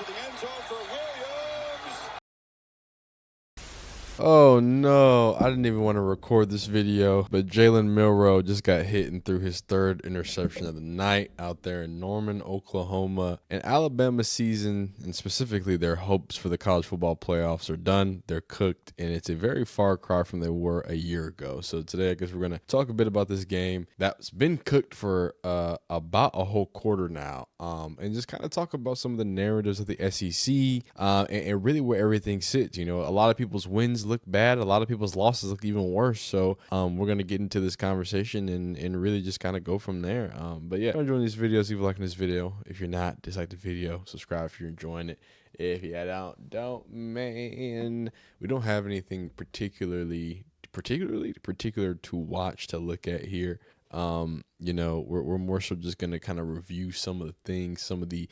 to the end zone for Williams. Oh no, I didn't even want to record this video, but Jalen Milroe just got hit and threw his third interception of the night out there in Norman, Oklahoma. And Alabama's season, and specifically their hopes for the college football playoffs, are done. They're cooked, and it's a very far cry from they were a year ago. So today, I guess we're going to talk a bit about this game that's been cooked for about a whole quarter now, and just kind of talk about some of the narratives of the SEC and really where everything sits. You know, a lot of people's wins look bad, a lot of people's losses look even worse. So we're gonna get into this conversation and really just kind of go from there. But yeah, if you're enjoying these videos, leave a like on this video. If you're not, dislike the video, subscribe if you're enjoying it. If you don't, man, we don't have anything particularly particular to watch, to look at here. You know, we're more so just gonna kind of review some of the things, some of the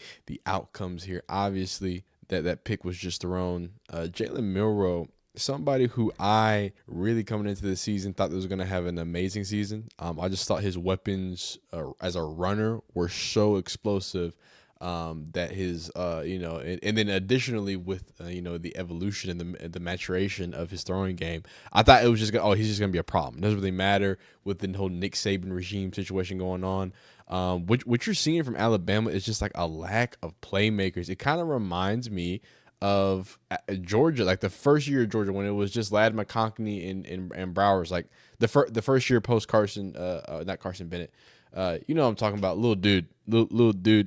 outcomes here. Obviously, that pick was just thrown. Jalen Milroe, somebody who I really, coming into the season, thought was going to have an amazing season. I just thought his weapons as a runner were so explosive that his, and then additionally with, the evolution and the maturation of his throwing game, I thought it was just, he's just going to be a problem. It doesn't really matter with the whole Nick Saban regime situation going on. What you're seeing from Alabama is just like a lack of playmakers. It kind of reminds me of Georgia, like the first year of Georgia, when it was just Ladd McConkey and Browers, like the first year post Carson, not Carson Bennett. You know what I'm talking about, little dude,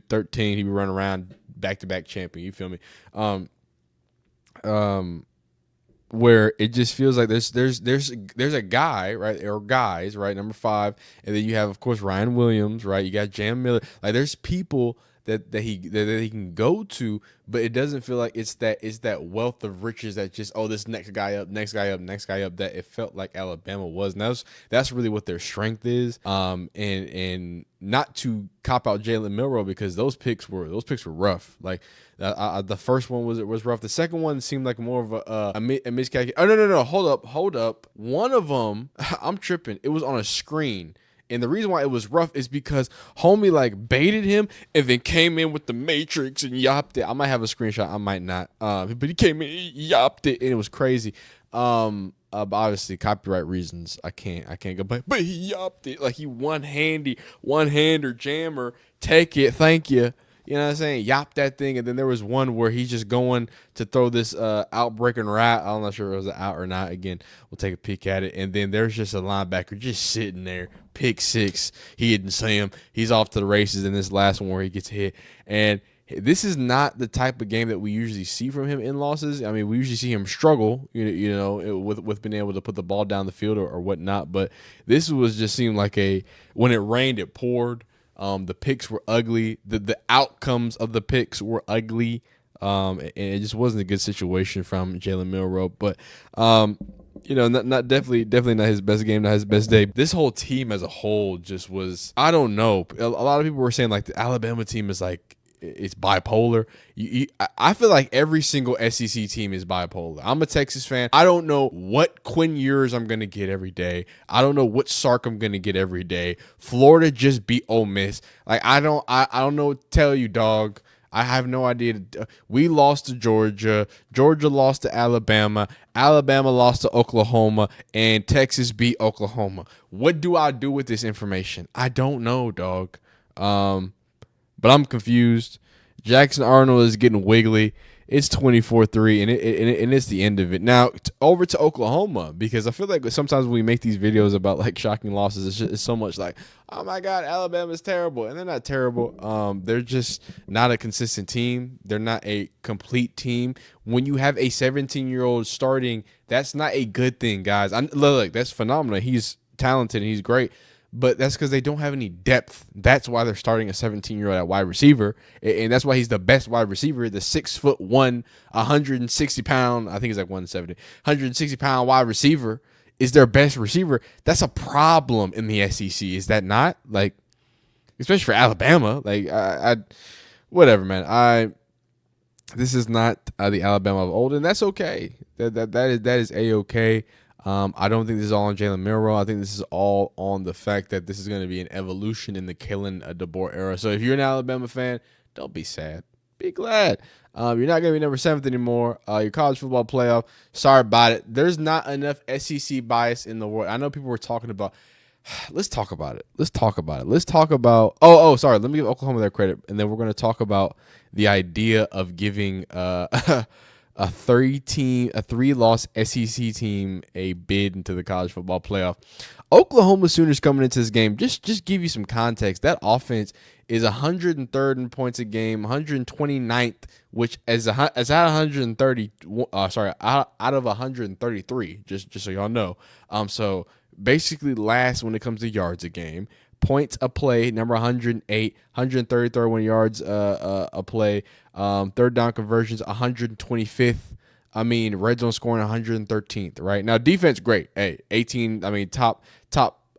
13. He be running around, back-to-back champion. You feel me? Where it just feels like there's a guy, right, or guys, right, number 5, and then you have, of course, Ryan Williams, right. You got Jam Miller. Like, there's people that he can go to, but it doesn't feel like it's that wealth of riches that just, this next guy up, that it felt like Alabama was. And that's really what their strength is. And not to cop out Jalen Milroe, because those picks were rough. Like the first one was rough. The second one seemed like more of a miscalculation. Oh no, hold up. One of them, I'm tripping. It was on a screen. And the reason why it was rough is because homie like baited him and then came in with the Matrix and yopped it. I might have a screenshot, I might not. But he came in, yopped it, and it was crazy. But obviously copyright reasons, I can't go back. But he yopped it, like he one-hander jammer. Take it, thank you. You know what I'm saying? Yop that thing. And then there was one where he's just going to throw this outbreaking rat. I'm not sure if it was an out or not. Again, we'll take a peek at it. And then there's just a linebacker just sitting there. Pick 6. He didn't see him. He's off to the races in this last one where he gets hit. And this is not the type of game that we usually see from him in losses. I mean, we usually see him struggle, with being able to put the ball down the field or whatnot. But this was just seemed like when it rained, it poured. The picks were ugly. The outcomes of the picks were ugly. And it just wasn't a good situation from Jalen Milroe. But not definitely not his best game, not his best day. This whole team as a whole just was, I don't know. A lot of people were saying like the Alabama team is like, it's bipolar. I feel like every single SEC team is bipolar. I'm a Texas fan. I don't know what Quinn Ewers I'm going to get every day. I don't know what Sark I'm going to get every day. Florida just beat Ole Miss. Like, I don't know what to tell you, dog. I have no idea. We lost to Georgia. Georgia lost to Alabama. Alabama lost to Oklahoma. And Texas beat Oklahoma. What do I do with this information? I don't know, dog. But I'm confused. Jackson Arnold is getting wiggly. It's 24-3, and it's the end of it. Now, over to Oklahoma, because I feel like sometimes when we make these videos about like shocking losses, it's so much like, oh my God, Alabama's terrible. And they're not terrible. They're just not a consistent team. They're not a complete team. When you have a 17-year-old starting, that's not a good thing, guys. Look, that's phenomenal. He's talented and he's great. But that's because they don't have any depth. That's why they're starting a 17-year-old at wide receiver. And that's why he's the best wide receiver. The 6'1", 160-pound, I think he's like 170, 160-pound wide receiver is their best receiver. That's a problem in the SEC. Is that not? Like, especially for Alabama. Like, whatever, man. This is not the Alabama of old, and that's okay. That is A-okay. I don't think this is all on Jalen Milroe. I think this is all on the fact that this is going to be an evolution in the Kalen DeBoer era. So if you're an Alabama fan, don't be sad. Be glad. You're not going to be number 7th anymore. Your college football playoff. Sorry about it. There's not enough SEC bias in the world. I know people were talking about. Let's talk about it. Let's talk about. Sorry. Let me give Oklahoma their credit, and then we're going to talk about the idea of giving a 3-loss SEC team a bid into the college football playoff. Oklahoma Sooners coming into this game, just give you some context. That offense is 103rd in points a game, 129th, which is at 130. Out of 133. Just so y'all know. So basically last when it comes to yards a game. Points a play, number 108, 133rd when yards a play. Third down conversions, 125th. I mean, red zone scoring 113th, right? Now, defense, great. Hey, 18, I mean, top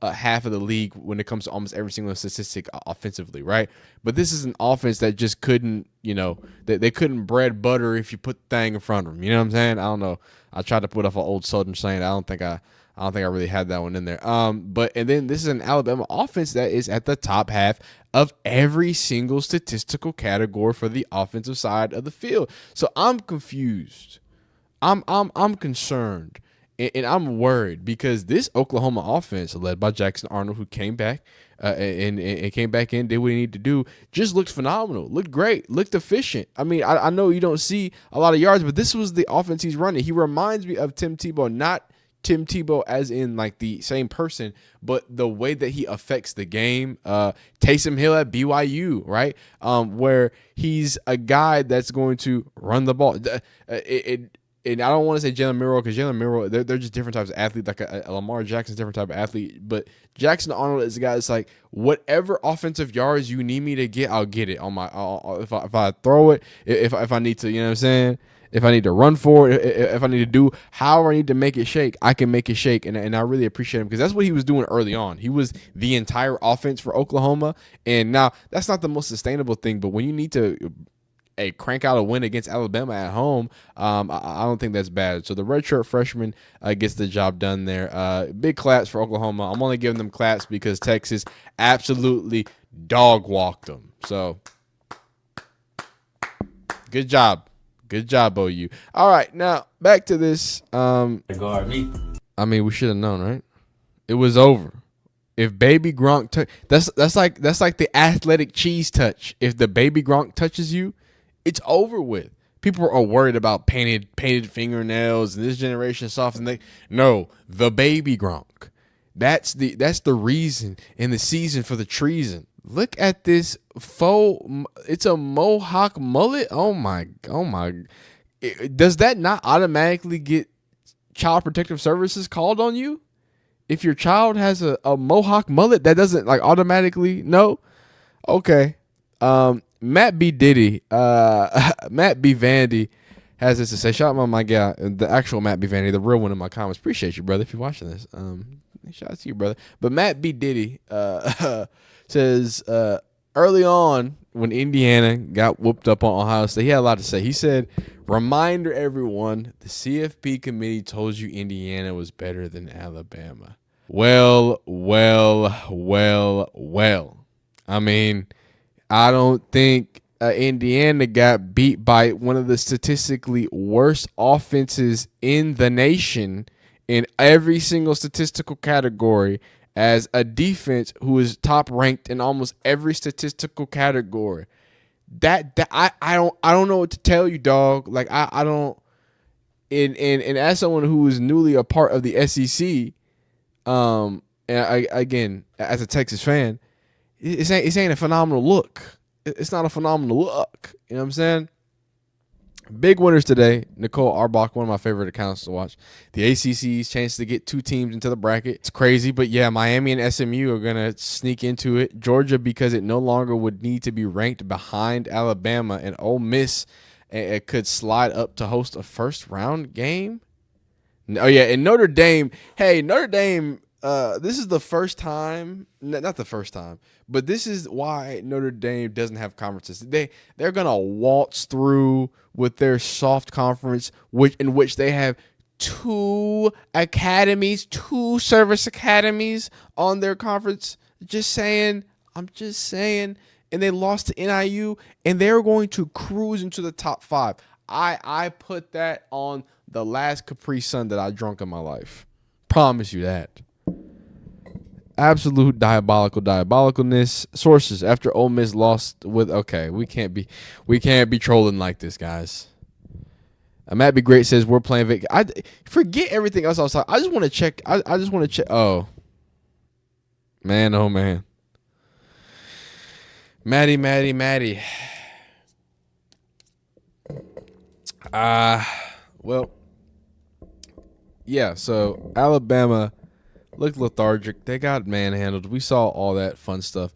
half of the league when it comes to almost every single statistic offensively, right? But this is an offense that just couldn't, they couldn't bread butter if you put the thing in front of them. You know what I'm saying? I don't know. I tried to put off an old Southern saying. I don't think I really had that one in there. And then this is an Alabama offense that is at the top half of every single statistical category for the offensive side of the field. So I'm confused. I'm concerned, and I'm worried because this Oklahoma offense, led by Jackson Arnold, who came back and came back in, did what he needed to do, just looked phenomenal, looked great, looked efficient. I mean, I know you don't see a lot of yards, but this was the offense he's running. He reminds me of Tim Tebow, not Tim Tebow as in like the same person, but the way that he affects the game. Taysom Hill at BYU, right? Where he's a guy that's going to run the ball. And I don't want to say Jalen Milroe because Jalen Milroe, they're just different types of athletes. Like a Lamar Jackson's a different type of athlete. But Jackson Arnold is a guy that's like, whatever offensive yards you need me to get, I'll get it on my. If I throw it, if I need to, you know what I'm saying? If I need to run for it, if I need to do however I need to make it shake, I can make it shake. And I really appreciate him because that's what he was doing early on. He was the entire offense for Oklahoma. And now that's not the most sustainable thing, but when you need to crank out a win against Alabama at home, I don't think that's bad. So the redshirt freshman gets the job done there. Big claps for Oklahoma. I'm only giving them claps because Texas absolutely dog walked them. So good job. Good job, OU. All right, now back to this. Guard me. I mean, we should have known, right? It was over. If Baby Gronk, that's like the athletic cheese touch. If the Baby Gronk touches you, it's over with. People are worried about painted fingernails and this generation soft and no, the Baby Gronk. That's the reason and the season for the treason. Look at this it's a mohawk mullet. Oh my. Does that not automatically get Child Protective Services called on you? If your child has a mohawk mullet, that doesn't like automatically no? Okay. Matt B. Diddy, Matt B. Vandy has this to say. Shout out my guy, the actual Matt B. Vandy, the real one in my comments. Appreciate you, brother, if you're watching this. Shout out to you, brother. But Matt B. Diddy says early on when Indiana got whooped up on Ohio State, he had a lot to say. He said, reminder everyone, the CFP committee told you Indiana was better than Alabama. Well. I mean, I don't think Indiana got beat by one of the statistically worst offenses in the nation in every single statistical category as a defense who is top ranked in almost every statistical category. That I don't know what to tell you, dog. Like I don't. And as someone who is newly a part of the SEC, and again as a Texas fan, it ain't a phenomenal look. It's not a phenomenal look. You know what I'm saying? Big winners today. Nicole Arbach, one of my favorite accounts to watch. The ACC's chance to get two teams into the bracket. It's crazy, but yeah, Miami and SMU are going to sneak into it. Georgia, because it no longer would need to be ranked behind Alabama, and Ole Miss it could slide up to host a first-round game. Oh, yeah, and Notre Dame. Hey, Notre Dame, this is the first time, not the first time, but this is why Notre Dame doesn't have conferences. They're going to waltz through with their soft conference, in which they have two service academies on their conference. I'm just saying. and they lost to NIU, and they're going to cruise into the top 5. I put that on the last Capri Sun that I drunk in my life. Promise you that. Absolute diabolicalness. Sources: after Ole Miss lost with we can't be trolling like this, guys. Matt Be Great says we're playing Vic. I forget everything else I was talking. I just want to check. I just want to check. Oh man. Maddie. Well, yeah. So Alabama looked lethargic. They got manhandled. We saw all that fun stuff.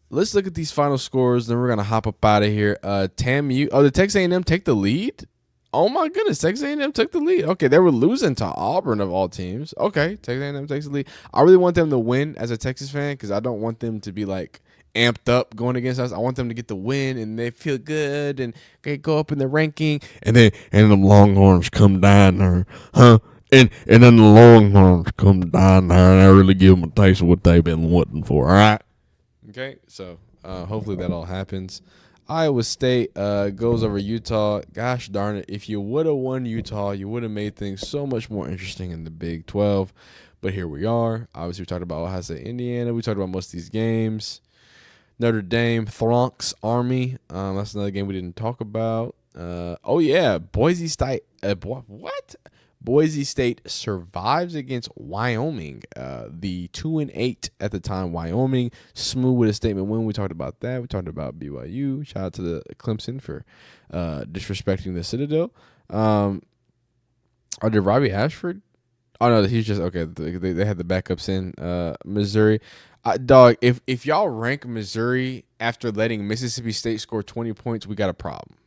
Let's look at these final scores. Then we're gonna hop up out of here. TAMU. Oh, did Texas A&M take the lead? Oh my goodness, Texas A&M took the lead. Okay, they were losing to Auburn of all teams. Okay, Texas A&M takes the lead. I really want them to win as a Texas fan because I don't want them to be like amped up going against us. I want them to get the win and they feel good and they go up in the ranking. And them Longhorns come down there, huh? And then the Longhorns come down there and I really give them a taste of what they've been waiting for. All right. Okay, so hopefully that all happens. Iowa State goes over Utah. Gosh darn it. If you would have won Utah, you would have made things so much more interesting in the Big 12. But here we are. Obviously, we talked about Ohio State, Indiana. We talked about most of these games. Notre Dame, Thronks, Army. That's another game we didn't talk about. Boise State. What? Boise State survives against Wyoming. The 2-8 at the time Wyoming. Smooth with a statement win. We talked about that. We talked about BYU. Shout out to the Clemson for disrespecting the Citadel. Did Robbie Ashford? Oh no, he's just okay. They had the backups in Missouri. Dog, if y'all rank Missouri after letting Mississippi State score 20 points, we got a problem.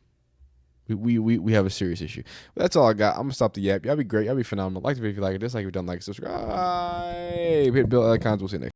We have a serious issue. But that's all I got. I'm gonna stop the yap. Y'all be great. Y'all be phenomenal. Like the video if you like it. Dislike if you don't like it. Subscribe. Hit bell icons. We'll see you next.